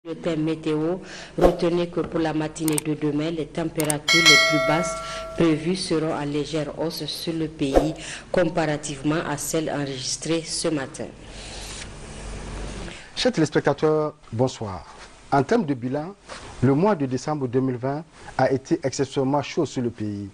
Le thème météo, retenez que pour la matinée de demain, les températures les plus basses prévues seront en légère hausse sur le pays comparativement à celles enregistrées ce matin. Chers téléspectateurs, bonsoir. En termes de bilan, le mois de décembre 2020 a été exceptionnellement chaud sur le pays.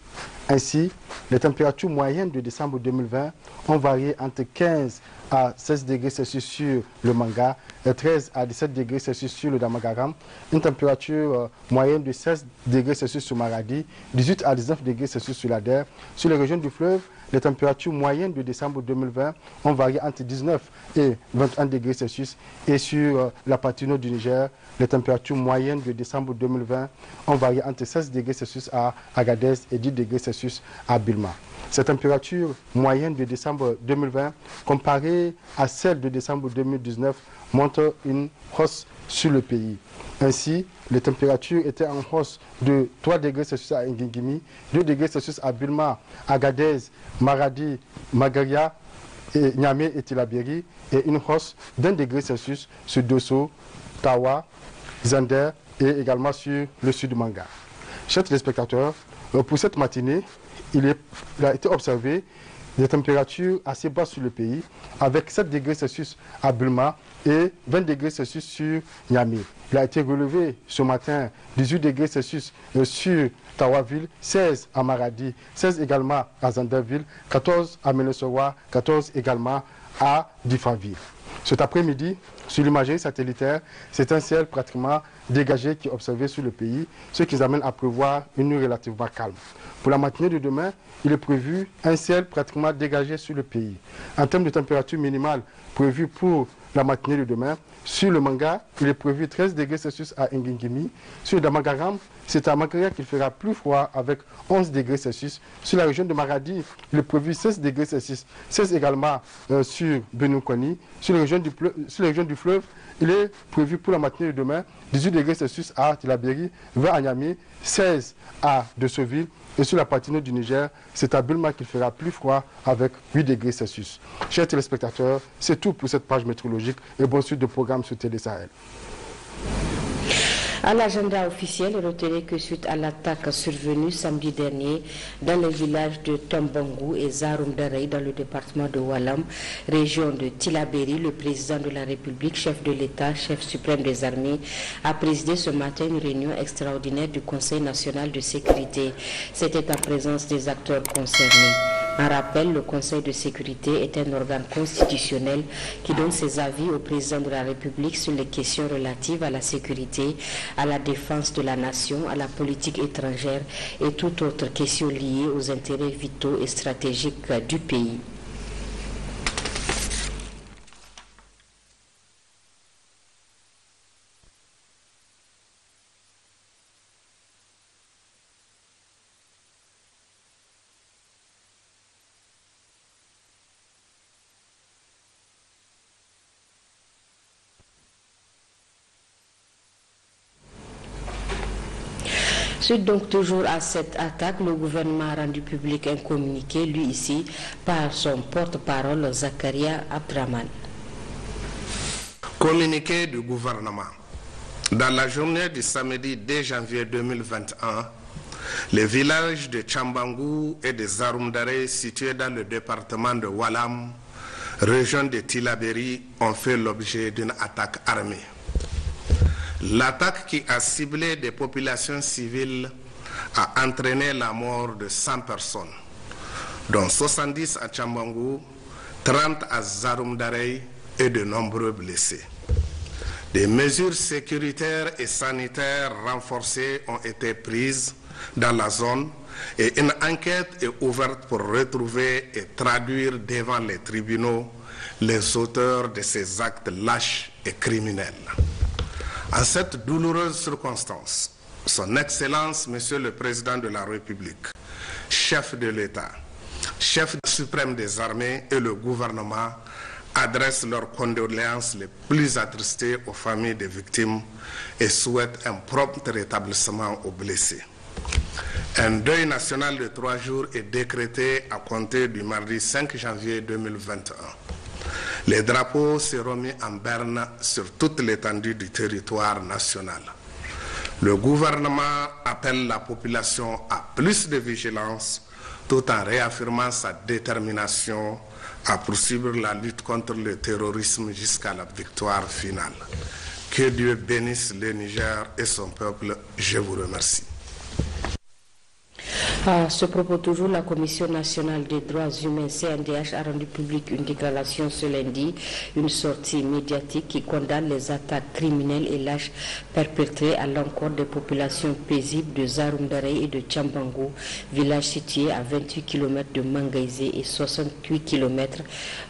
Ainsi, les températures moyennes de décembre 2020 ont varié entre 15 à 16 degrés Celsius sur le Manga et 13 à 17 degrés Celsius sur le Damagaram, une température moyenne de 16 degrés Celsius sur Maradi, 18 à 19 degrés Celsius sur l'Ader. Sur les régions du fleuve, les températures moyennes de décembre 2020 ont varié entre 19 et 21 degrés Celsius. Et sur la partie nord du Niger, les températures moyennes de décembre 2020 ont varié entre 16 degrés Celsius à Agadez et 10 degrés Celsius à Bilma. Ces températures moyennes de décembre 2020, comparées à celles de décembre 2019, montrent une hausse sur le pays. Ainsi, les températures étaient en hausse de 3 degrés Celsius à Ngingimi, 2 degrés Celsius à Bilma, Agadez, Maradi, Magaria, Niamey et Tilaberi, et une hausse d'1 degré Celsius sur Dosso, Tawa, Zander et également sur le sud Manga. Chers téléspectateurs, pour cette matinée, il a été observé des températures assez basses sur le pays, avec 7 degrés Celsius à Bulma et 20 degrés Celsius sur Niamey. Il a été relevé ce matin 18 degrés Celsius sur Tawaville, 16 à Maradi, 16 également à Zanderville, 14 à Menesowa, 14 également à Difaville. Cet après-midi, sur l'imagerie satellitaire, c'est un ciel pratiquement dégagé qui est observé sur le pays, ce qui nous amène à prévoir une nuit relativement calme. Pour la matinée de demain, il est prévu un ciel pratiquement dégagé sur le pays. En termes de température minimale prévue pour la matinée de demain, sur le Manga, il est prévu 13 degrés Celsius à Ngingimi. Sur le Damagaram, c'est à Magaria qu'il fera plus froid avec 11 degrés Celsius. Sur la région de Maradi, il est prévu 16 degrés Celsius, 16 également sur Benoukoni. Sur la région du fleuve, il est prévu pour la matinée de demain 18 degrés Celsius à Tilaberi, 20 à Niamey, 16 à Dessoville. Et sur la partie nord du Niger, c'est à Bulma qu'il fera plus froid avec 8 degrés Celsius. Chers téléspectateurs, c'est tout pour cette page météorologique et bonne suite de programme sur Télé Sahel. À l'agenda officiel, retenez que suite à l'attaque survenue samedi dernier dans les villages de Tombongou et Zaroumdarey dans le département de Walam, région de Tilaberi, le président de la République, chef de l'État, chef suprême des armées, a présidé ce matin une réunion extraordinaire du Conseil national de sécurité. C'était en présence des acteurs concernés. En rappel, le Conseil de sécurité est un organe constitutionnel qui donne ses avis au président de la République sur les questions relatives à la sécurité, à la défense de la nation, à la politique étrangère et toute autre question liée aux intérêts vitaux et stratégiques du pays. Suite donc toujours à cette attaque, le gouvernement a rendu public un communiqué, lui ici, par son porte-parole Zakaria Abdraman. Communiqué du gouvernement. Dans la journée du samedi 2 janvier 2021, les villages de Tchambangou et de Zaroumdarey situés dans le département de Walam, région de Tilaberi, ont fait l'objet d'une attaque armée. L'attaque qui a ciblé des populations civiles a entraîné la mort de 100 personnes, dont 70 à Tchambangou, 30 à Zaroumdarey et de nombreux blessés. Des mesures sécuritaires et sanitaires renforcées ont été prises dans la zone et une enquête est ouverte pour retrouver et traduire devant les tribunaux les auteurs de ces actes lâches et criminels. En cette douloureuse circonstance, Son Excellence, Monsieur le Président de la République, chef de l'État, chef suprême des armées et le gouvernement adressent leurs condoléances les plus attristées aux familles des victimes et souhaitent un prompt rétablissement aux blessés. Un deuil national de 3 jours est décrété à compter du mardi 5 janvier 2021. Les drapeaux seront mis en berne sur toute l'étendue du territoire national. Le gouvernement appelle la population à plus de vigilance tout en réaffirmant sa détermination à poursuivre la lutte contre le terrorisme jusqu'à la victoire finale. Que Dieu bénisse le Niger et son peuple. Je vous remercie. À ce propos toujours, la Commission nationale des droits humains CNDH a rendu publique une déclaration ce lundi, une sortie médiatique qui condamne les attaques criminelles et lâches perpétrées à l'encontre des populations paisibles de Zaroumdarey et de Tchambangou, village situé à 28 km de Mangaïsé et 68 km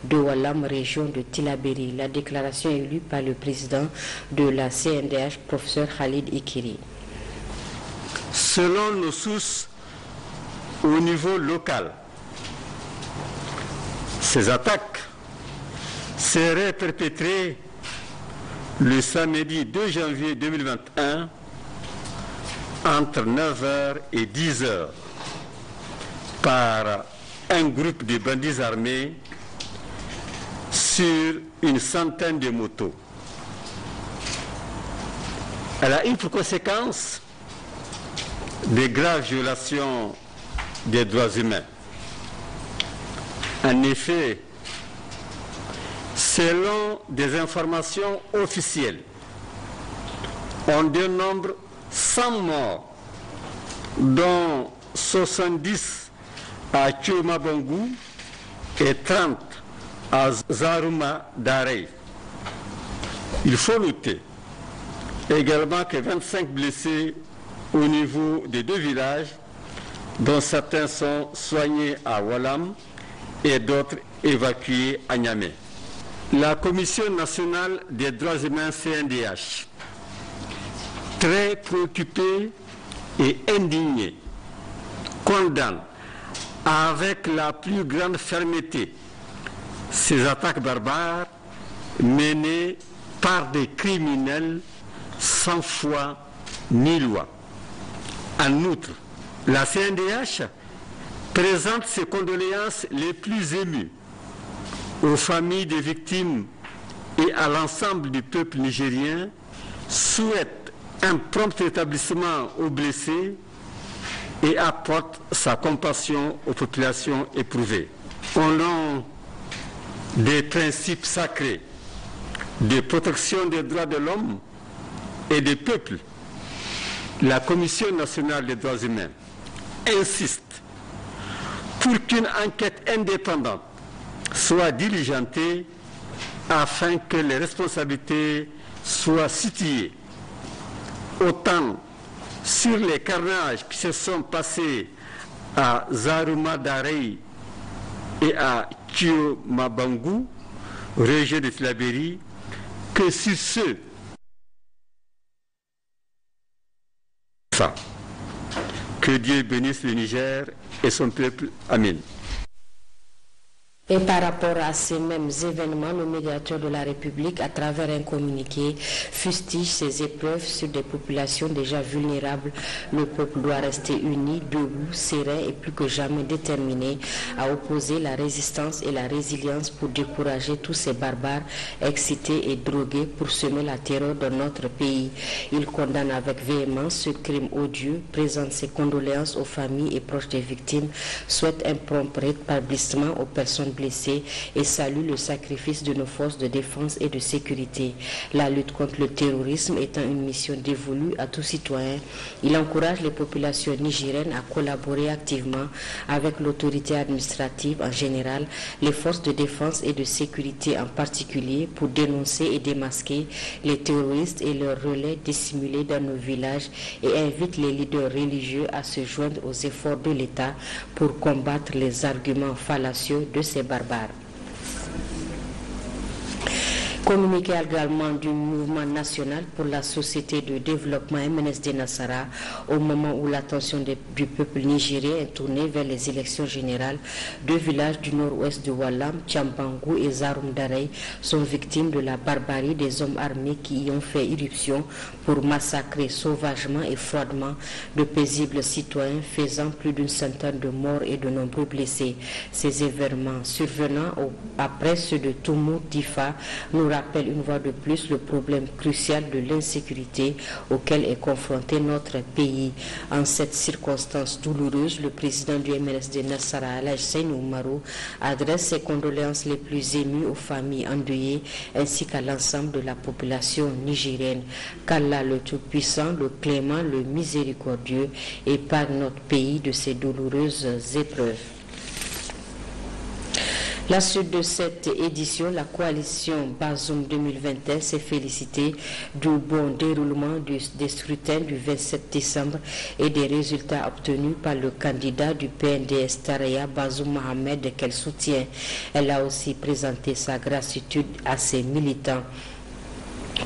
de Walam, région de Tillabéri. La déclaration est lue par le président de la CNDH, professeur Khalid Ikiri. Selon nos sources, au niveau local, ces attaques seraient perpétrées le samedi 2 janvier 2021 entre 9h et 10h par un groupe de bandits armés sur une centaine de motos. Elle a eu pour conséquence de graves violations des droits humains. En effet, selon des informations officielles, on dénombre 100 morts, dont 70 à Tchomabangou et 30 à Zaroumdarey. Il faut noter également que 25 blessés au niveau des deux villages, dont certains sont soignés à Walam et d'autres évacués à Niamey. La Commission nationale des droits humains CNDH, très préoccupée et indignée, condamne avec la plus grande fermeté ces attaques barbares menées par des criminels sans foi ni loi. En outre, la CNDH présente ses condoléances les plus émues aux familles des victimes et à l'ensemble du peuple nigérien, souhaite un prompt rétablissement aux blessés et apporte sa compassion aux populations éprouvées. Au nom des principes sacrés de protection des droits de l'homme et des peuples, la Commission nationale des droits humains insiste pour qu'une enquête indépendante soit diligentée afin que les responsabilités soient situées autant sur les carnages qui se sont passés à Zaroumdarey et à Tchomabangou, région de Tillabéri, que sur ceux Que Dieu bénisse le Niger et son peuple. Amen. Et par rapport à ces mêmes événements, le médiateur de la République, à travers un communiqué, fustige ces épreuves sur des populations déjà vulnérables. Le peuple doit rester uni, debout, serein et plus que jamais déterminé à opposer la résistance et la résilience pour décourager tous ces barbares excités et drogués pour semer la terreur dans notre pays. Il condamne avec véhémence ce crime odieux, présente ses condoléances aux familles et proches des victimes, souhaite un prompt rétablissement aux personnes blessés et salue le sacrifice de nos forces de défense et de sécurité. La lutte contre le terrorisme étant une mission dévolue à tout citoyen, il encourage les populations nigériennes à collaborer activement avec l'autorité administrative en général, les forces de défense et de sécurité en particulier pour dénoncer et démasquer les terroristes et leurs relais dissimulés dans nos villages et invite les leaders religieux à se joindre aux efforts de l'État pour combattre les arguments fallacieux de ces barbares. Communiqué également du mouvement national pour la société de développement MNSD Nassara au moment où l'attention du peuple nigérien est tournée vers les élections générales. Deux villages du nord-ouest de Wallam, Tchambangou et Zaroum Darey, sont victimes de la barbarie des hommes armés qui y ont fait irruption pour massacrer sauvagement et froidement de paisibles citoyens, faisant plus d'une centaine de morts et de nombreux blessés. Ces événements survenant après ceux de Toumour Difa nous rappelle une fois de plus le problème crucial de l'insécurité auquel est confronté notre pays. En cette circonstance douloureuse, le président du MNSD Nassara, Alhaji Seynou Oumarou, adresse ses condoléances les plus émues aux familles endeuillées ainsi qu'à l'ensemble de la population nigérienne. Qu'Allah le Tout-Puissant, le Clément, le Miséricordieux épargne notre pays de ces douloureuses épreuves. La suite de cette édition, la coalition Bazoum 2021 s'est félicitée du bon déroulement des scrutins du 27 décembre et des résultats obtenus par le candidat du PNDS Taraya Bazoum Mohamed qu'elle soutient. Elle a aussi présenté sa gratitude à ses militants.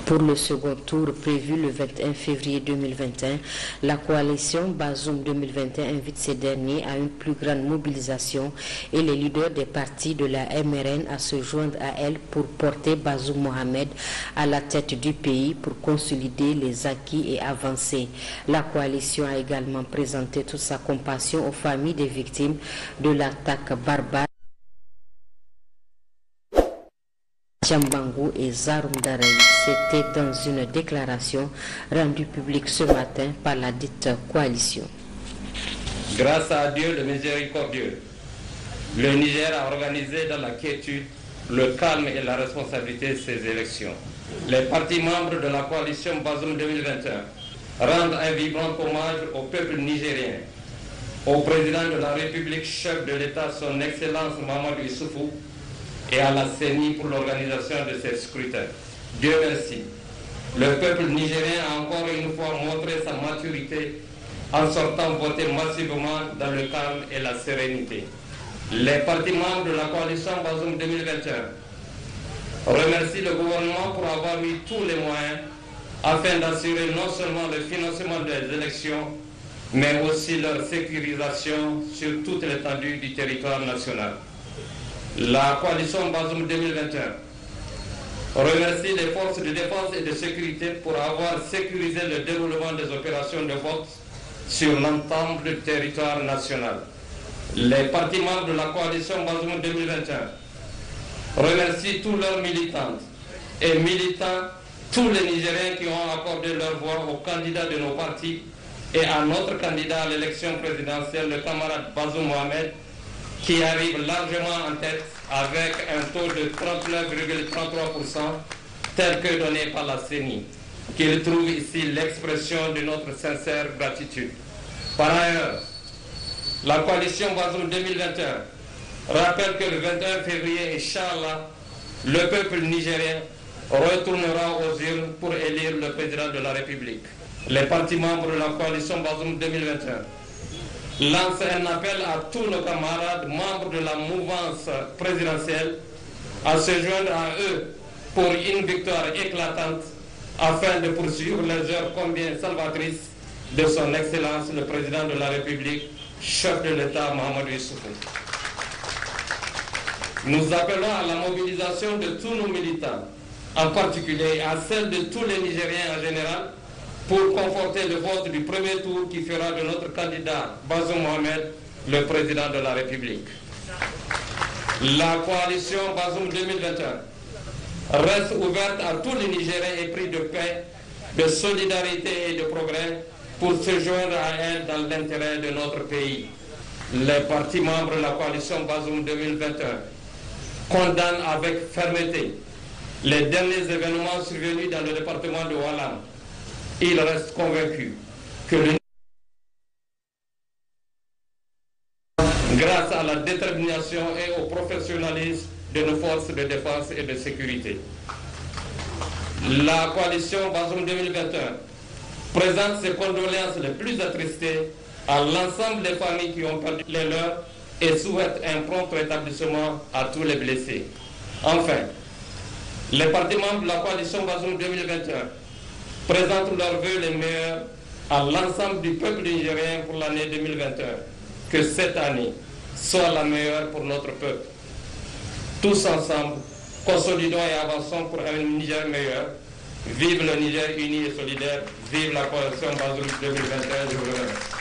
Pour le second tour prévu le 21 février 2021, la coalition Bazoum 2021 invite ces derniers à une plus grande mobilisation et les leaders des partis de la MRN à se joindre à elle pour porter Bazoum Mohamed à la tête du pays pour consolider les acquis et avancer. La coalition a également présenté toute sa compassion aux familles des victimes de l'attaque barbare Tchambangou et Zaroum Darey. C'était dans une déclaration rendue publique ce matin par la dite coalition. Grâce à Dieu le miséricordieux, le Niger a organisé dans la quiétude, le calme et la responsabilité ces élections. Les partis membres de la coalition Bazoum 2021 rendent un vibrant hommage au peuple nigérien, au président de la République, chef de l'État, son Excellence Mahamadou Issoufou, et à la CENI pour l'organisation de ces scrutins. Dieu merci. Le peuple nigérien a encore une fois montré sa maturité en sortant voter massivement dans le calme et la sérénité. Les partis membres de la coalition Bazoum 2021 remercient le gouvernement pour avoir mis tous les moyens afin d'assurer non seulement le financement des élections, mais aussi leur sécurisation sur toute l'étendue du territoire national. La coalition Bazoum 2021 remercie les forces de défense et de sécurité pour avoir sécurisé le déroulement des opérations de vote sur l'ensemble du territoire national. Les partis membres de la coalition Bazoum 2021 remercient tous leurs militantes et militants, tous les Nigériens qui ont accordé leur voix aux candidats de nos partis et à notre candidat à l'élection présidentielle, le camarade Bazoum Mohamed, qui arrive largement en tête avec un taux de 39,33% tel que donné par la CENI, qu'il trouve ici l'expression de notre sincère gratitude. Par ailleurs, la coalition Bazoum 2021 rappelle que le 21 février, Inch'Allah, le peuple nigérien retournera aux urnes pour élire le président de la République. Les partis membres de la coalition Bazoum 2021 lance un appel à tous nos camarades membres de la mouvance présidentielle à se joindre à eux pour une victoire éclatante afin de poursuivre les heures combien salvatrices de son Excellence le Président de la République, chef de l'État Mahamadou Issoufou. Nous appelons à la mobilisation de tous nos militants, en particulier à celle de tous les Nigériens en général, pour conforter le vote du premier tour qui fera de notre candidat Bazoum Mohamed le président de la République. La coalition Bazoum 2021 reste ouverte à tous les Nigériens épris de paix, de solidarité et de progrès pour se joindre à elle dans l'intérêt de notre pays. Les partis membres de la coalition Bazoum 2021 condamnent avec fermeté les derniers événements survenus dans le département de Wallam. Il reste convaincu que grâce à la détermination et au professionnalisme de nos forces de défense et de sécurité. La coalition Bazoum 2021 présente ses condoléances les plus attristées à l'ensemble des familles qui ont perdu les leurs et souhaite un prompt rétablissement à tous les blessés. Enfin, Les partis membres de la coalition Bazoum 2021 présentent leurs vœux les meilleurs à l'ensemble du peuple nigérien pour l'année 2021. Que cette année soit la meilleure pour notre peuple. Tous ensemble, consolidons et avançons pour un Niger meilleur. Vive le Niger uni et solidaire. Vive la coalition Bazoum 2021. Je vous remercie.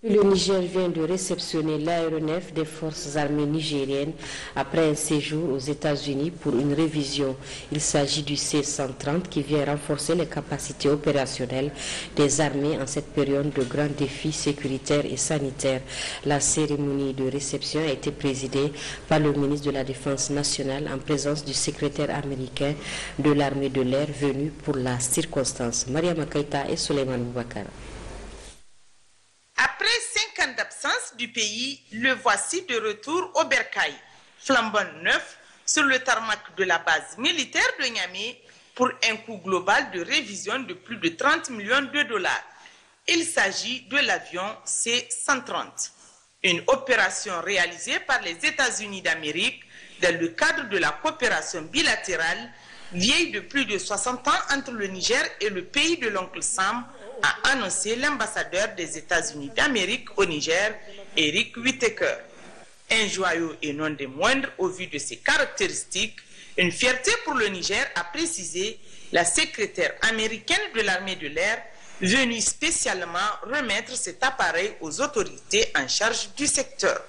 Le Niger vient de réceptionner l'aéronef des forces armées nigériennes après un séjour aux États-Unis pour une révision. Il s'agit du C-130 qui vient renforcer les capacités opérationnelles des armées en cette période de grands défis sécuritaires et sanitaires. La cérémonie de réception a été présidée par le ministre de la Défense nationale en présence du secrétaire américain de l'armée de l'air venu pour la circonstance. Mariama Keïta et Souleymane Boubacar. Après 5 ans d'absence du pays, le voici de retour au Bercail, flambant neuf sur le tarmac de la base militaire de Niamey pour un coût global de révision de plus de 30 millions de dollars. Il s'agit de l'avion C-130, une opération réalisée par les États-Unis d'Amérique dans le cadre de la coopération bilatérale vieille de plus de 60 ans entre le Niger et le pays de l'oncle Sam, a annoncé l'ambassadeur des États-Unis d'Amérique au Niger, Eric Whitaker. Un joyau et non des moindres au vu de ses caractéristiques, une fierté pour le Niger, a précisé la secrétaire américaine de l'armée de l'air, venue spécialement remettre cet appareil aux autorités en charge du secteur.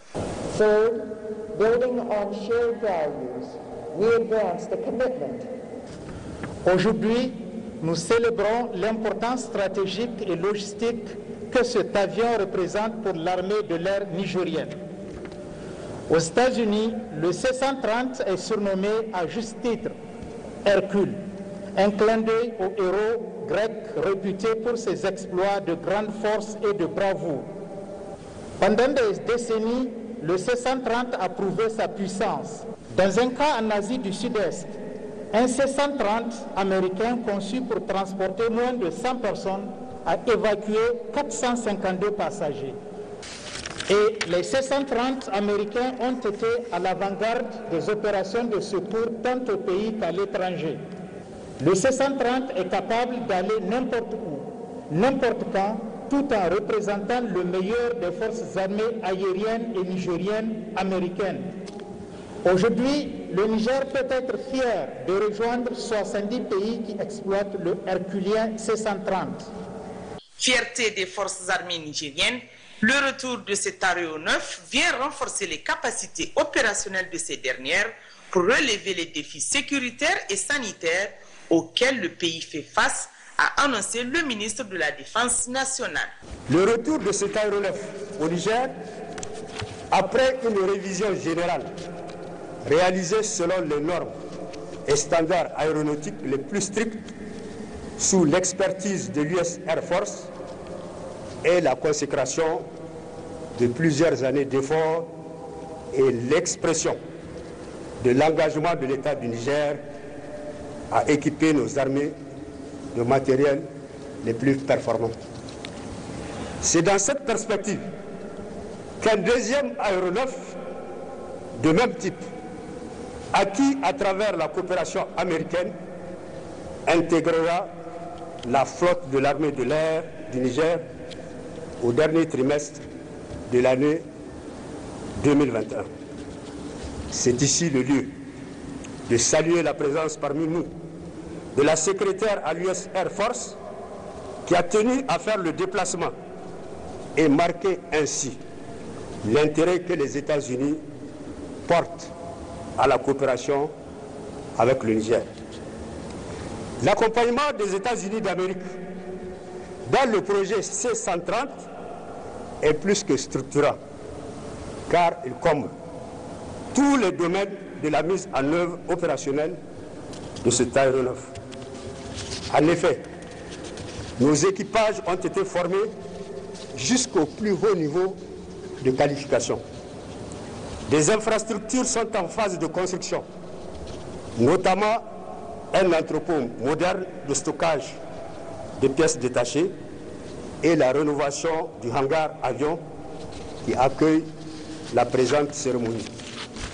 Third, building on shared values, we advance the commitment. Aujourd'hui, nous célébrons l'importance stratégique et logistique que cet avion représente pour l'armée de l'air nigérienne. Aux États-Unis, le C-130 est surnommé à juste titre Hercule, un clin d'œil au héros grec réputé pour ses exploits de grande force et de bravoure. Pendant des décennies, le C-130 a prouvé sa puissance. Dans un cas en Asie du Sud-Est, un C-130 américain conçu pour transporter moins de 100 personnes a évacué 452 passagers. Et les C-130 américains ont été à l'avant-garde des opérations de secours tant au pays qu'à l'étranger. Le C-130 est capable d'aller n'importe où, n'importe quand, tout en représentant le meilleur des forces armées aériennes et nigériennes américaines. Aujourd'hui, le Niger peut être fier de rejoindre 70 pays qui exploitent le herculien C-130. Fierté des forces armées nigériennes, le retour de cet aéronef vient renforcer les capacités opérationnelles de ces dernières pour relever les défis sécuritaires et sanitaires auxquels le pays fait face, a annoncé le ministre de la Défense nationale. Le retour de cet aéronef au Niger, après une révision générale réalisée selon les normes et standards aéronautiques les plus stricts, sous l'expertise de l'US Air Force et la consécration de plusieurs années d'efforts et l'expression de l'engagement de l'État du Niger à équiper nos armées de matériel les plus performants. C'est dans cette perspective qu'un deuxième aéronef de même type, acquis à travers la coopération américaine, intégrera la flotte de l'armée de l'air du Niger au dernier trimestre de l'année 2021. C'est ici le lieu de saluer la présence parmi nous de la secrétaire à l'US Air Force qui a tenu à faire le déplacement et marquer ainsi l'intérêt que les États-Unis portent à la coopération avec le Niger. L'accompagnement des États-Unis d'Amérique dans le projet C-130 est plus que structurant, car il comble tous les domaines de la mise en œuvre opérationnelle de cet aéronef. En effet, nos équipages ont été formés jusqu'au plus haut niveau de qualification. Des infrastructures sont en phase de construction, notamment un entrepôt moderne de stockage de pièces détachées et la rénovation du hangar avion qui accueille la présente cérémonie.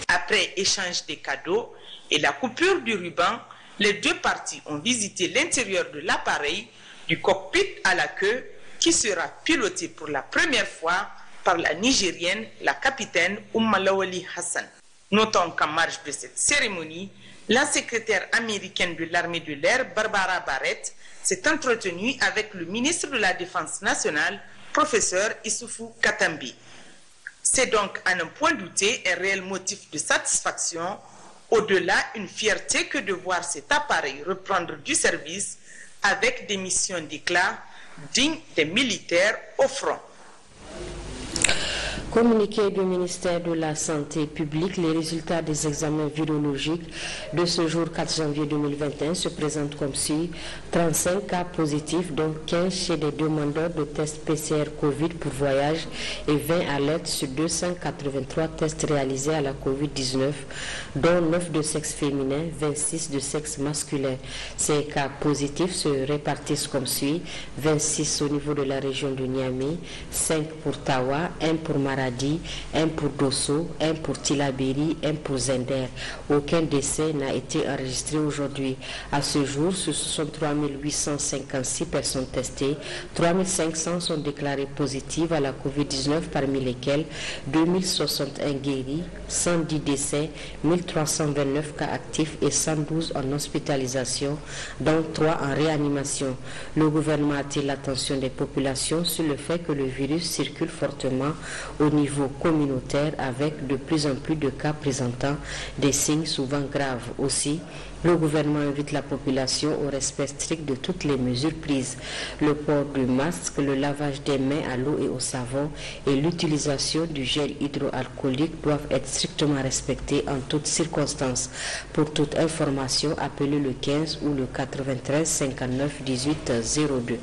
Après échange des cadeaux, et la coupure du ruban, les deux parties ont visité l'intérieur de l'appareil, du cockpit à la queue, qui sera piloté pour la première fois par la Nigérienne, la capitaine Lawali Hassan. Notons qu'en marge de cette cérémonie, la secrétaire américaine de l'armée de l'air, Barbara Barrett, s'est entretenue avec le ministre de la Défense nationale, professeur Issoufou Katambi. C'est donc à n'en point douter un réel motif de satisfaction, au-delà une fierté que de voir cet appareil reprendre du service avec des missions d'éclat dignes des militaires au front. Communiqué du ministère de la Santé publique, les résultats des examens virologiques de ce jour 4 janvier 2021 se présentent comme suit. 35 cas positifs, dont 15 chez des demandeurs de tests PCR Covid pour voyage et 20 alertes sur 283 tests réalisés à la Covid-19, dont 9 de sexe féminin, 26 de sexe masculin. Ces cas positifs se répartissent comme suit. 26 au niveau de la région de Niamey, 5 pour Tawa, 1 pour Maradi, 1 pour Dosso, 1 pour Tilaberi, 1 pour Zender. Aucun décès n'a été enregistré aujourd'hui. À ce jour, ce sont 3856 personnes testées. 3500 sont déclarées positives à la Covid-19, parmi lesquelles 2061 guéris, 110 décès, 1329 cas actifs et 112 en hospitalisation, dont 3 en réanimation. Le gouvernement attire l'attention des populations sur le fait que le virus circule fortement au niveau communautaire avec de plus en plus de cas présentant des signes souvent graves. Aussi, le gouvernement invite la population au respect strict de toutes les mesures prises. Le port du masque, le lavage des mains à l'eau et au savon et l'utilisation du gel hydroalcoolique doivent être strictement respectés en toutes circonstances. Pour toute information, appelez le 15 ou le 93 59 18 02.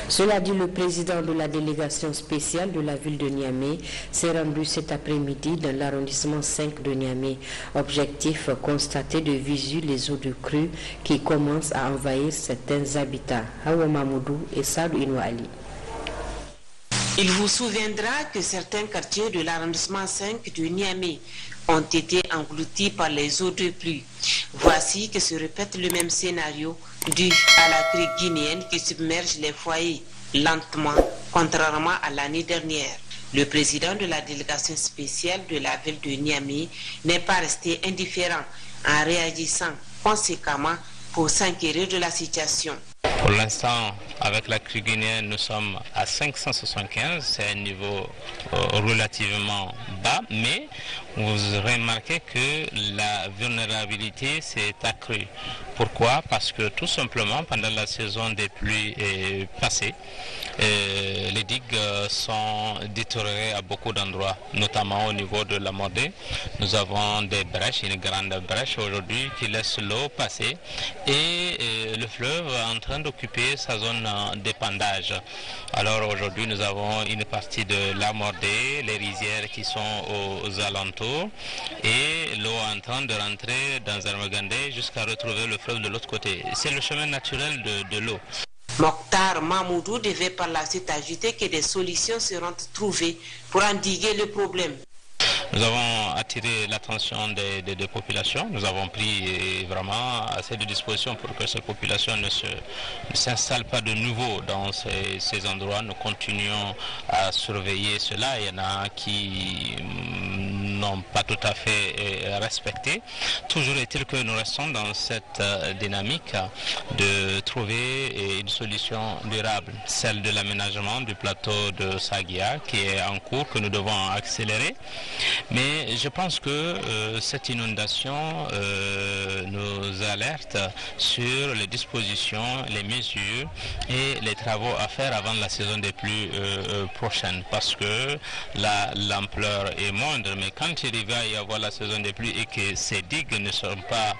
Cela dit, le président de la délégation spéciale de la ville de Niamey s'est rendu cet après-midi dans l'arrondissement 5 de Niamey. Objectif, constater de visu les eaux de crue qui commencent à envahir certains habitats. Hawa Mamoudou et Sadou Inouali. Il vous souviendra que certains quartiers de l'arrondissement 5 de Niamey ont été engloutis par les eaux de pluie. Voici que se répète le même scénario dû à la crue guinéenne qui submerge les foyers lentement, contrairement à l'année dernière. Le président de la délégation spéciale de la ville de Niamey n'est pas resté indifférent en réagissant conséquemment pour s'inquiéter de la situation. Pour l'instant, avec la crue guinéenne, nous sommes à 575, c'est un niveau relativement bas, mais vous remarquez que la vulnérabilité s'est accrue. Pourquoi? Parce que tout simplement, pendant la saison des pluies passée, les digues sont détériorées à beaucoup d'endroits, notamment au niveau de la Mordée. Nous avons des brèches, une grande brèche aujourd'hui qui laisse l'eau passer et le fleuve est en train d'occuper sa zone d'épandage. Alors aujourd'hui nous avons une partie de la Mordée, les rizières qui sont aux alentours et l'eau est en train de rentrer dans Armagandé jusqu'à retrouver le fleuve de l'autre côté. C'est le chemin naturel de l'eau. Mokhtar Mahmoudou devait par la suite ajouter que des solutions seront trouvées pour endiguer le problème. Nous avons attiré l'attention des populations. Nous avons pris vraiment assez de dispositions pour que ces populations ne s'installent pas de nouveau dans ces endroits. Nous continuons à surveiller cela. Il y en a qui n'ont pas tout à fait respecté. Toujours est-il que nous restons dans cette dynamique de trouver une solution durable, celle de l'aménagement du plateau de Saguia qui est en cours, que nous devons accélérer. Mais je pense que cette inondation nous alerte sur les dispositions, les mesures et les travaux à faire avant la saison des pluies prochaines, parce que l'ampleur est moindre, mais quand il va y avoir la saison des pluies et que ces digues ne seront pas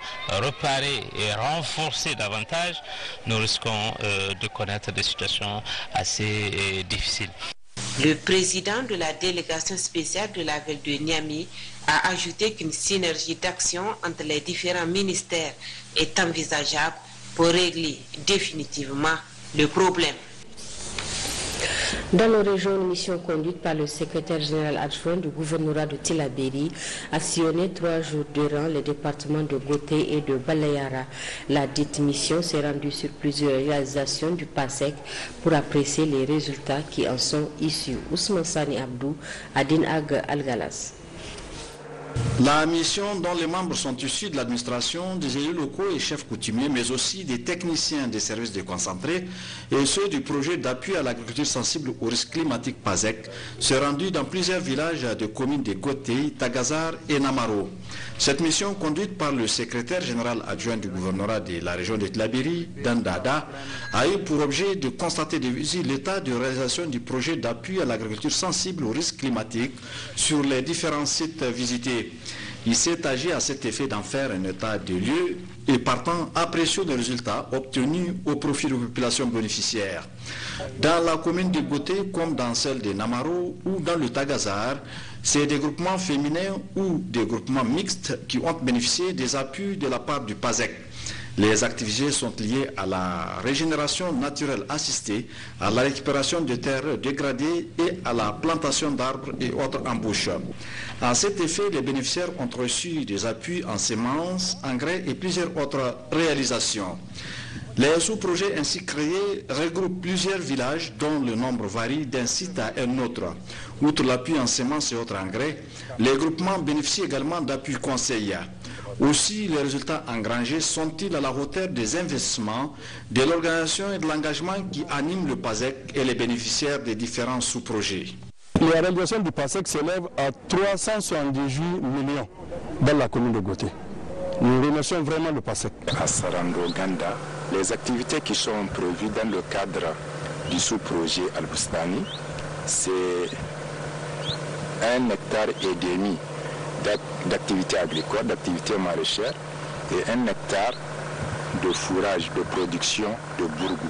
reparées et renforcées davantage, nous risquons de connaître des situations assez difficiles. Le président de la délégation spéciale de la ville de Niamey a ajouté qu'une synergie d'action entre les différents ministères est envisageable pour régler définitivement le problème. Dans nos régions, une mission conduite par le secrétaire général adjoint du gouvernorat de Tillabéri a sillonné 3 jours durant les départements de Goté et de Balayara. La dite mission s'est rendue sur plusieurs réalisations du PASEC pour apprécier les résultats qui en sont issus. Ousmane Sani Abdou, Adin Ag Al-Galas. La mission dont les membres sont issus de l'administration, des élus locaux et chefs coutumiers, mais aussi des techniciens des services déconcentrés et ceux du projet d'appui à l'agriculture sensible au risque climatique PASEC, se rendue dans plusieurs villages de communes de Goté, Tagazar et Namaro. Cette mission, conduite par le secrétaire général adjoint du gouvernorat de la région de Tillabéri, Dandada, a eu pour objet de constater de visu l'état de réalisation du projet d'appui à l'agriculture sensible au risque climatique sur les différents sites visités. Il s'est agi à cet effet d'en faire un état de lieu et partant apprécier les résultats obtenus au profit des populations bénéficiaires. Dans la commune de Goté comme dans celle de Namaro ou dans le Tagazar, c'est des groupements féminins ou des groupements mixtes qui ont bénéficié des appuis de la part du PASEC. Les activités sont liées à la régénération naturelle assistée, à la récupération de terres dégradées et à la plantation d'arbres et autres embûches. À cet effet, les bénéficiaires ont reçu des appuis en semences, engrais et plusieurs autres réalisations. Les sous-projets ainsi créés regroupent plusieurs villages dont le nombre varie d'un site à un autre. Outre l'appui en semences et autres engrais, les groupements bénéficient également d'appuis conseillers. Aussi, les résultats engrangés sont-ils à la hauteur des investissements, de l'organisation et de l'engagement qui animent le PASEC et les bénéficiaires des différents sous-projets? Les réalisations du PASEC s'élèvent à 378 millions dans la commune de Goté. Nous remercions vraiment le PASEC. À Sarando Ganda, les activités qui sont prévues dans le cadre du sous-projet Al-Bustani, c'est 1,5 hectare d'activités agricoles, d'activités maraîchères et 1 hectare de fourrage, de production de bourgou.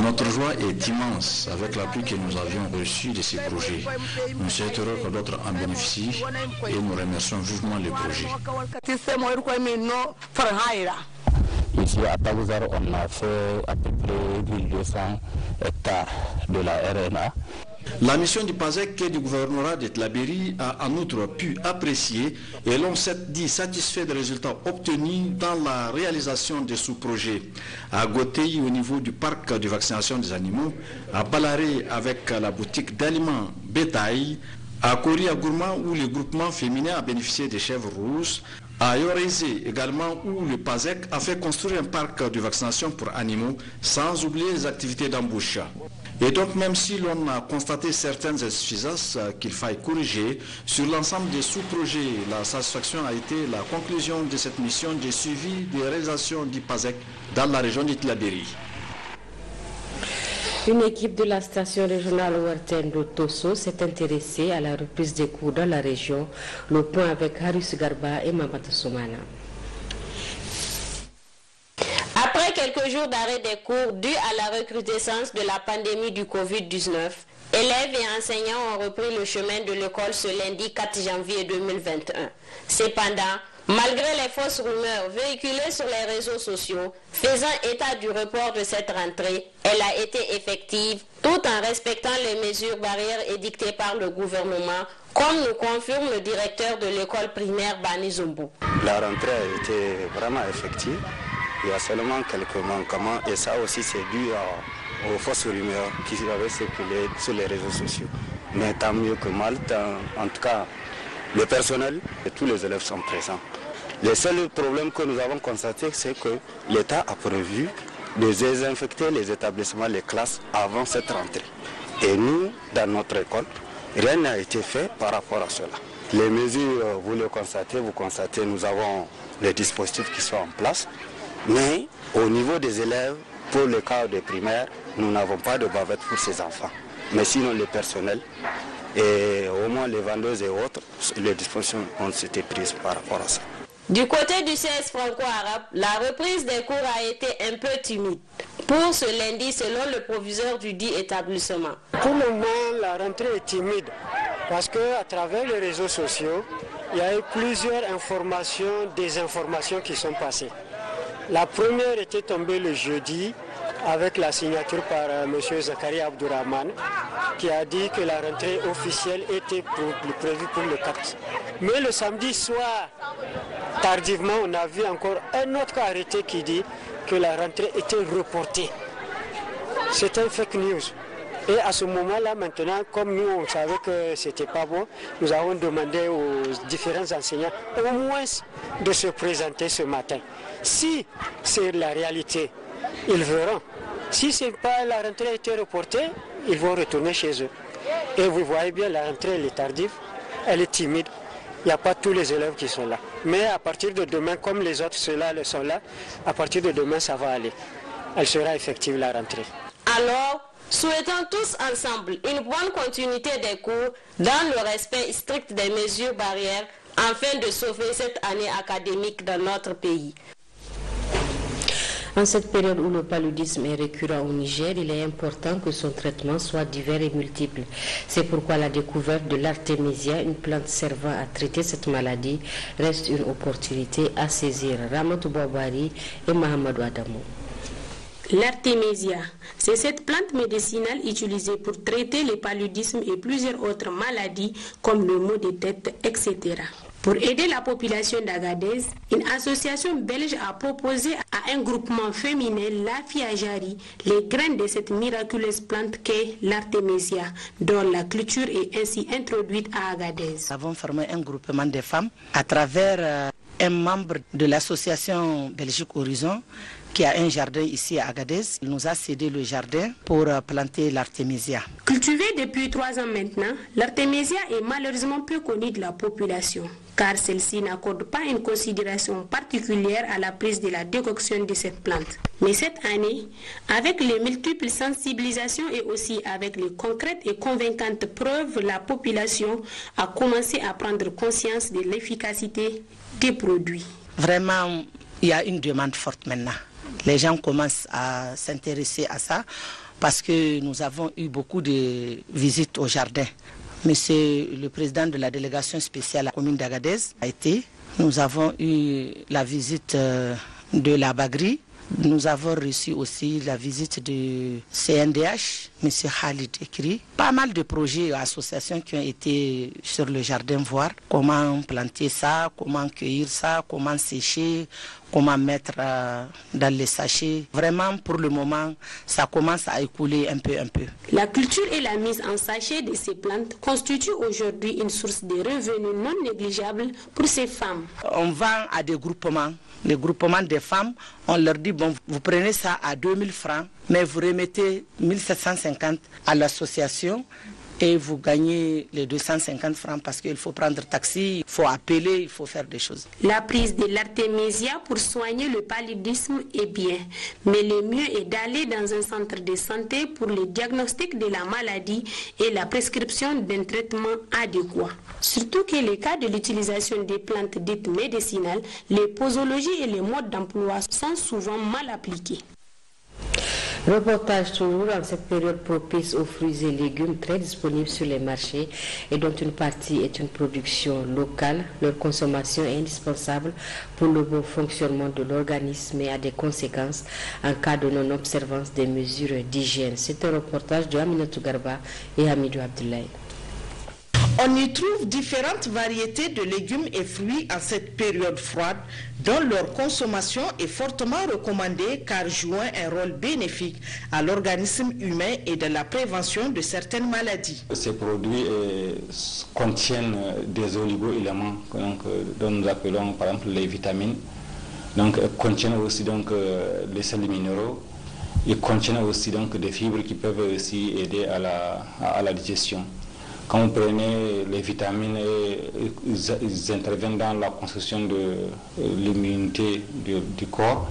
Notre joie est immense avec l'appui que nous avions reçu de ces projets. Nous souhaiterons que d'autres en bénéficient et nous remercions vivement les projets. Ici à Tagazar, on a fait à peu près 1200 hectares de la RNA. La mission du PASEC et du gouvernorat de Tillabéri a en outre pu apprécier et l'on s'est dit satisfait des résultats obtenus dans la réalisation des sous-projets. À Goté, au niveau du parc de vaccination des animaux, à Balaré avec la boutique d'aliments bétail, à Kori à Gourma où le groupement féminin a bénéficié des chèvres rousses, à Yorézé également où le PASEC a fait construire un parc de vaccination pour animaux sans oublier les activités d'embauche. Et donc même si l'on a constaté certaines insuffisances qu'il faille corriger, sur l'ensemble des sous-projets, la satisfaction a été la conclusion de cette mission de suivi des réalisations du PASEC dans la région de Tillabéri. Une équipe de la station régionale ouartaine de Tosso s'est intéressée à la reprise des cours dans la région. Le point avec Harus Garba et Mamata Soumana. Après quelques jours d'arrêt des cours dus à la recrudescence de la pandémie du Covid-19, élèves et enseignants ont repris le chemin de l'école ce lundi 4 janvier 2021. Cependant, malgré les fausses rumeurs véhiculées sur les réseaux sociaux faisant état du report de cette rentrée, elle a été effective tout en respectant les mesures barrières édictées par le gouvernement, comme nous confirme le directeur de l'école primaire Bani Zumbu. La rentrée a été vraiment effective. Il y a seulement quelques manquements et ça aussi c'est dû aux fausses rumeurs qui avaient circulé sur les réseaux sociaux. Mais tant mieux que mal, en tout cas le personnel et tous les élèves sont présents. Le seul problème que nous avons constaté, c'est que l'État a prévu de désinfecter les établissements, les classes avant cette rentrée. Et nous, dans notre école, rien n'a été fait par rapport à cela. Les mesures, vous le constatez, nous avons les dispositifs qui sont en place. Mais au niveau des élèves, pour le cas des primaires, nous n'avons pas de bavette pour ces enfants. Mais sinon, le personnel et au moins les vendeuses et autres, les dispositions ont été prises par rapport à ça. Du côté du CS franco-arabe, la reprise des cours a été un peu timide. Pour ce lundi, selon le proviseur du dit établissement. Pour le moment, la rentrée est timide parce qu'à travers les réseaux sociaux, il y a eu plusieurs informations, désinformations qui sont passées. La première était tombée le jeudi avec la signature par M. Zakaria Abdourahmane, qui a dit que la rentrée officielle était prévue pour le 4. Mais le samedi soir, tardivement, on a vu encore un autre arrêté qui dit que la rentrée était reportée. C'est un fake news. Et à ce moment-là, maintenant, comme nous, on savait que ce n'était pas bon, nous avons demandé aux différents enseignants au moins de se présenter ce matin. Si c'est la réalité, ils verront. Si c'est pas la rentrée a été reportée, ils vont retourner chez eux. Et vous voyez bien, la rentrée elle est tardive, elle est timide. Il n'y a pas tous les élèves qui sont là. Mais à partir de demain, comme les autres ceux-là sont là, à partir de demain, ça va aller. Elle sera effective la rentrée. Alors, souhaitons tous ensemble une bonne continuité des cours dans le respect strict des mesures barrières afin de sauver cette année académique dans notre pays. En cette période où le paludisme est récurrent au Niger, il est important que son traitement soit divers et multiple. C'est pourquoi la découverte de l'artémisia, une plante servant à traiter cette maladie, reste une opportunité à saisir. Ramatou Bouabari et Mahamadou Adamou. L'artémisia, c'est cette plante médicinale utilisée pour traiter le paludisme et plusieurs autres maladies comme le maux de tête, etc. Pour aider la population d'Agadez, une association belge a proposé à un groupement féminin, la Fiajari, les graines de cette miraculeuse plante qu'est l'artémisia, dont la culture est ainsi introduite à Agadez. Nous avons formé un groupement de femmes à travers un membre de l'association Belgique Horizon qui a un jardin ici à Agadez. Il nous a cédé le jardin pour planter l'artémisia. Cultivée depuis 3 ans maintenant, l'artémisia est malheureusement peu connue de la population, car celle-ci n'accorde pas une considération particulière à la prise de la décoction de cette plante. Mais cette année, avec les multiples sensibilisations et aussi avec les concrètes et convaincantes preuves, la population a commencé à prendre conscience de l'efficacité des produits. Vraiment, il y a une demande forte maintenant. Les gens commencent à s'intéresser à ça parce que nous avons eu beaucoup de visites au jardin. Monsieur le président de la délégation spéciale à la commune d'Agadez a été. Nous avons eu la visite de la Bagri. Nous avons reçu aussi la visite du CNDH, M. Khalid Ekri. Pas mal de projets et associations qui ont été sur le jardin voir comment planter ça, comment cueillir ça, comment sécher, comment mettre dans les sachets. Vraiment, pour le moment, ça commence à écouler un peu. La culture et la mise en sachet de ces plantes constituent aujourd'hui une source de revenus non négligeable pour ces femmes. On vend à des groupements. Les groupements des femmes, on leur dit, bon, vous prenez ça à 2000 francs, mais vous remettez 1750 à l'association et vous gagnez les 250 francs parce qu'il faut prendre taxi, il faut appeler, il faut faire des choses. La prise de l'artémisia pour soigner le paludisme est bien, mais le mieux est d'aller dans un centre de santé pour le diagnostic de la maladie et la prescription d'un traitement adéquat. Surtout que les cas de l'utilisation des plantes dites médicinales, les posologies et les modes d'emploi sont souvent mal appliqués. Reportage toujours en cette période propice aux fruits et légumes très disponibles sur les marchés et dont une partie est une production locale. Leur consommation est indispensable pour le bon fonctionnement de l'organisme et a des conséquences en cas de non-observance des mesures d'hygiène. C'est un reportage de Aminatou Garba et Hamidou Abdoulaye. On y trouve différentes variétés de légumes et fruits en cette période froide, dont leur consommation est fortement recommandée car jouant un rôle bénéfique à l'organisme humain et de la prévention de certaines maladies. Ces produits contiennent des oligo-éléments dont nous appelons par exemple les vitamines, donc contiennent aussi les sels minéraux et contiennent aussi des fibres qui peuvent aussi aider à la digestion. Quand vous prenez les vitamines, ils interviennent dans la construction de l'immunité du corps,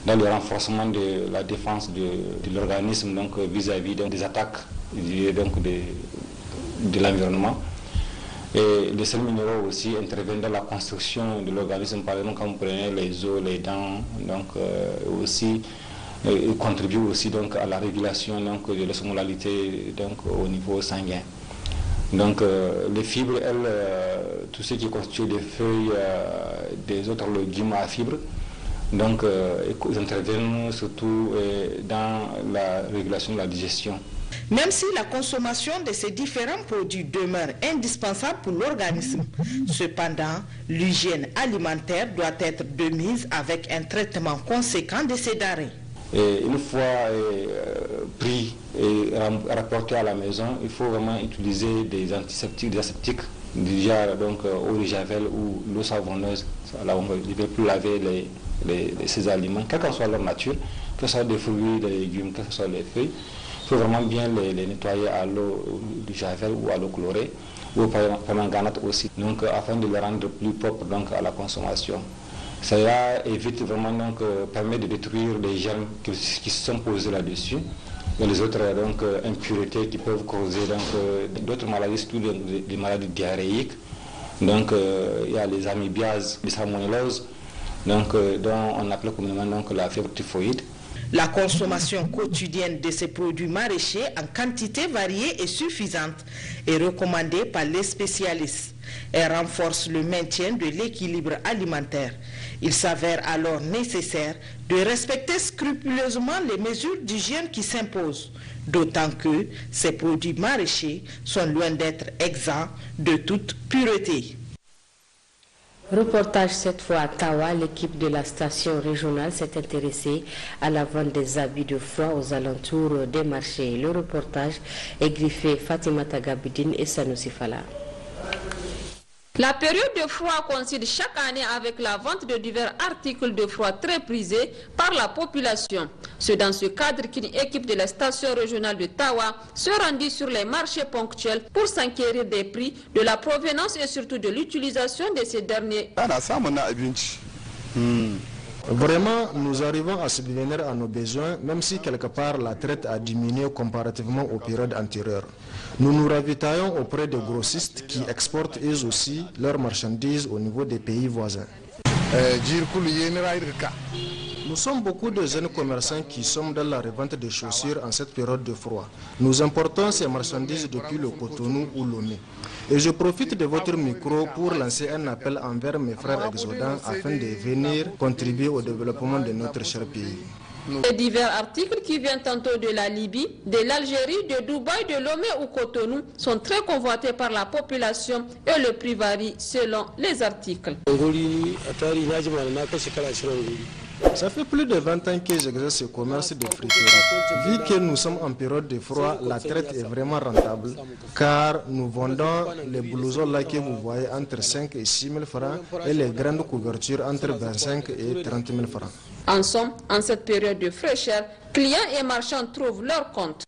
dans le renforcement de la défense de l'organisme vis-à-vis des attaques de l'environnement. Et les sels minéraux aussi interviennent dans la construction de l'organisme. Par exemple, quand vous prenez les os, les dents, ils contribuent aussi à la régulation de l'osmolalité au niveau sanguin. Donc les fibres, elles, tout ce qui constitue des feuilles des autres légumes à fibres, Donc, ils interviennent surtout dans la régulation de la digestion. Même si la consommation de ces différents produits demeure indispensable pour l'organisme, cependant, l'hygiène alimentaire doit être de mise avec un traitement conséquent de ces denrées. Et une fois pris et rapporté à la maison, il faut vraiment utiliser des antiseptiques, des aseptiques, déjà donc eau de javel ou l'eau savonneuse. Là, on ne peut plus laver ces aliments, quelle qu'en soit leur nature, que ce soit des fruits, des légumes, que ce soit les feuilles. Il faut vraiment bien les nettoyer à l'eau du javel ou à l'eau chlorée, ou par permanganate aussi, donc afin de les rendre plus propres donc, à la consommation. Cela évite vraiment, donc, permet de détruire les germes qui se sont posés là-dessus, et les autres donc, impuretés qui peuvent causer d'autres maladies, surtout des maladies diarrhéiques. Donc il y a les amébiases, les salmonelloses, donc, dont on appelle communément donc, la fièvre typhoïde. La consommation quotidienne de ces produits maraîchers en quantité variée et suffisante est recommandée par les spécialistes. Elle renforce le maintien de l'équilibre alimentaire. Il s'avère alors nécessaire de respecter scrupuleusement les mesures d'hygiène qui s'imposent, d'autant que ces produits maraîchers sont loin d'être exempts de toute pureté. Reportage cette fois à Tawa, l'équipe de la station régionale s'est intéressée à la vente des habits de froid aux alentours des marchés. Le reportage est griffé Fatima Tagabidine et Sanoussi Fala. La période de froid coïncide chaque année avec la vente de divers articles de froid très prisés par la population. C'est dans ce cadre qu'une équipe de la station régionale de Tawa se rendit sur les marchés ponctuels pour s'enquérir des prix, de la provenance et surtout de l'utilisation de ces derniers. Vraiment, nous arrivons à subvenir à nos besoins, même si quelque part la traite a diminué comparativement aux périodes antérieures. Nous nous ravitaillons auprès des grossistes qui exportent eux aussi leurs marchandises au niveau des pays voisins. Nous sommes beaucoup de jeunes commerçants qui sommes dans la revente de chaussures en cette période de froid. Nous importons ces marchandises depuis le Cotonou ou Lomé. Et je profite de votre micro pour lancer un appel envers mes frères exodants afin de venir contribuer au développement de notre cher pays. Les divers articles qui viennent tantôt de la Libye, de l'Algérie, de Dubaï, de Lomé ou Cotonou sont très convoités par la population et le prix varie selon les articles. Ça fait plus de 20 ans que j'exerce ce commerce de friterie. Vu que nous sommes en période de froid, la traite est vraiment rentable car nous vendons les blousons là que vous voyez entre 5 et 6 000 francs et les grandes couvertures entre 25 et 30 000 francs. En somme, en cette période de fraîcheur, clients et marchands trouvent leur compte.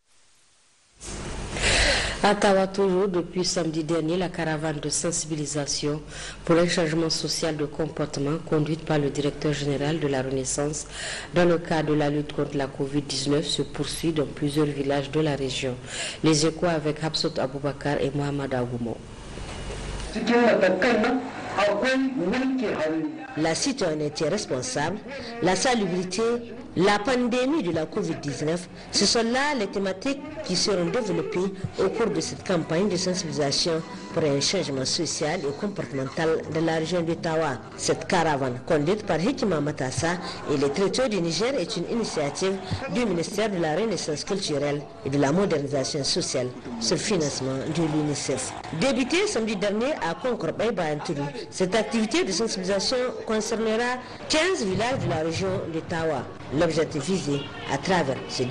À Tawa, toujours, depuis samedi dernier, la caravane de sensibilisation pour un changement social de comportement conduite par le directeur général de la Renaissance dans le cadre de la lutte contre la Covid-19 se poursuit dans plusieurs villages de la région. Les échos avec Habsot Aboubakar et Mohamed Agoumo. La citoyenneté responsable, la salubrité, la pandémie de la Covid-19, ce sont là les thématiques qui seront développées au cours de cette campagne de sensibilisation pour un changement social et comportemental de la région de Tawa. Cette caravane, conduite par Hikima Matassa et les traiteurs du Niger, est une initiative du ministère de la Renaissance culturelle et de la modernisation sociale sur le financement de l'UNICEF. Débutée samedi dernier à Concorde-Bayantourou, cette activité de sensibilisation concernera 15 villages de la région de Tawa. L'objectif visé à travers ce